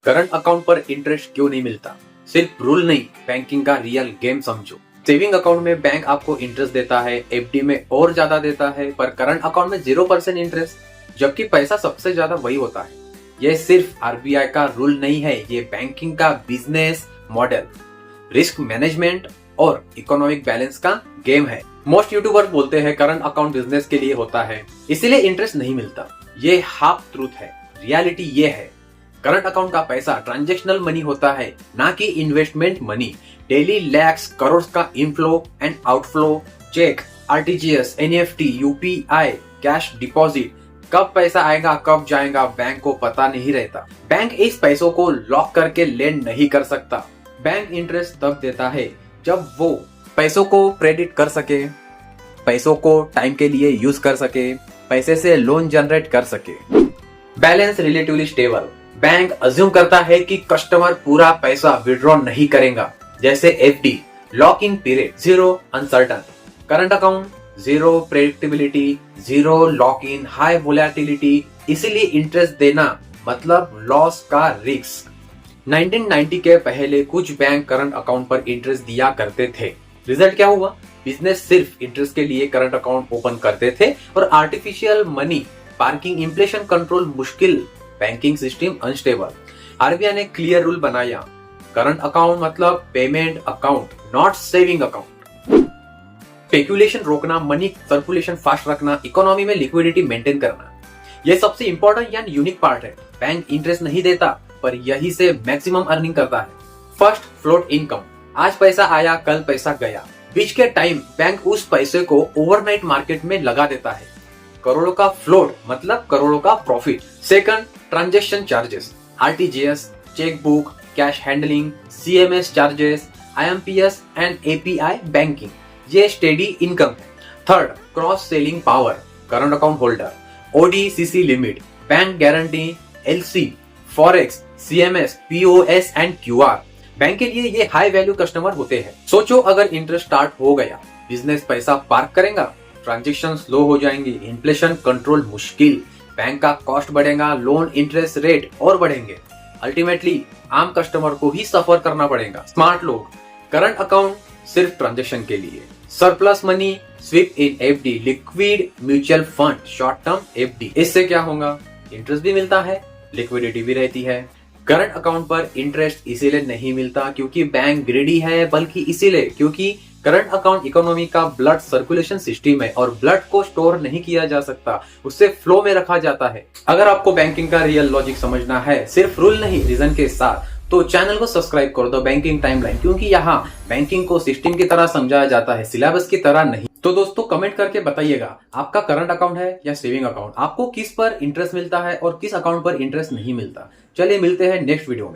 Current account पर interest क्यों नहीं मिलता? सिर्फ रूल नहीं, बैंकिंग का रियल गेम समझो। सेविंग अकाउंट में बैंक आपको इंटरेस्ट देता है, एफडी में और ज्यादा देता है, पर करंट अकाउंट में 0% इंटरेस्ट, जबकि पैसा सबसे ज्यादा वही होता है। यह सिर्फ आरबीआई का रूल नहीं है, ये बैंकिंग का बिजनेस मॉडल, रिस्क मैनेजमेंट और इकोनॉमिक बैलेंस का गेम है। मोस्ट यूट्यूबर्स बोलते हैं करंट अकाउंट बिजनेस के लिए होता है, इसीलिए इंटरेस्ट नहीं मिलता। ये हाफ ट्रूथ है। रियलिटी ये है, करंट अकाउंट का पैसा ट्रांजैक्शनल मनी होता है, ना कि investment money. Daily lakhs crore का inflow and outflow, cheque, RTGS, NEFT, UPI, cash deposit, कब पैसा आएगा कब जाएगा बैंक को पता नहीं रहता। बैंक इस पैसों को लॉक करके लेंड नहीं कर सकता। बैंक इंटरेस्ट तब देता है जब वो पैसों को क्रेडिट कर सके, पैसों को टाइम के लिए यूज कर सके, पैसे से लोन जनरेट कर सके। Balance relatively stable, bank assume करता है कि कस्टमर पूरा पैसा विड्रॉ नहीं करेगा, जैसे FD, lock in period, zero uncertain. Current account, zero predictability, zero lock in, high volatility, इसीलिए इंटरेस्ट देना मतलब लॉस का रिस्क। 1990 के पहले कुछ बैंक करंट अकाउंट पर इंटरेस्ट दिया करते थे। रिजल्ट क्या हुआ? बिजनेस सिर्फ इंटरेस्ट के लिए करंट अकाउंट ओपन करते थे और artificial money, parking, inflation control मुश्किल, बैंकिंग सिस्टम अनस्टेबल। आरबीआई ने क्लियर रूल बनाया, करंट अकाउंट मतलब payment account, not saving account. Speculation रोकना, मनी सर्कुलेशन फास्ट रखना, इकोनॉमी में लिक्विडिटी मेंटेन करना, ये सबसे इंपॉर्टेंट या यूनिक पार्ट है। बैंक इंटरेस्ट नहीं देता, पर यही से मैक्सिमम अर्निंग करता है। फर्स्ट, फ्लोट इनकम, आज पैसा आया कल पैसा गया, बीच के टाइम बैंक उस पैसे को ओवरनाइट मार्केट में लगा देता है। करोड़ों का फ्लोट मतलब करोड़ों का profit. Second, transaction charges, RTGS, chequebook, cash handling, CMS charges, IMPS and API banking, ये स्टेडी इनकम है। Third, cross selling power, current account holder, ODCC limit, bank guarantee, LC, forex, CMS, POS and QR, bank के लिए ये high value customer होते हैं। सोचो अगर interest start हो गया, बिजनेस पैसा पार्क करेगा, ट्रांजैक्शन स्लो हो जाएंगे, इन्फ्लेशन कंट्रोल मुश्किल, बैंक का कॉस्ट बढ़ेगा, लोन इंटरेस्ट रेट और बढ़ेंगे। अल्टीमेटली आम कस्टमर को ही सफर करना पड़ेगा। स्मार्ट लोग, करंट अकाउंट सिर्फ ट्रांजैक्शन के लिए, surplus money sweep in FD, liquid mutual fund, short term FD. इससे क्या होगा? इंटरेस्ट भी मिलता है, लिक्विडिटी भी रहती है। करंट अकाउंट पर इंटरेस्ट इसीलिए नहीं मिलता क्योंकि बैंक ग्रीडी है, बल्कि इसीलिए क्योंकि करंट अकाउंट इकोनॉमी का ब्लड सर्कुलेशन सिस्टम है और ब्लड को स्टोर नहीं किया जा सकता, उससे फ्लो में रखा जाता है। अगर आपको बैंकिंग का रियल लॉजिक समझना है, सिर्फ रूल नहीं रीजन के साथ, तो चैनल को सब्सक्राइब कर दो बैंकिंग टाइमलाइन, क्योंकि यहाँ बैंकिंग को सिस्टम की तरह समझाया जाता है, सिलेबस की तरह नहीं। तो दोस्तों कमेंट करके बताइएगा, आपका करंट अकाउंट है या सेविंग अकाउंट, आपको किस पर इंटरेस्ट मिलता है और किस अकाउंट पर इंटरेस्ट नहीं मिलता। चलिए मिलते हैं नेक्स्ट वीडियो में।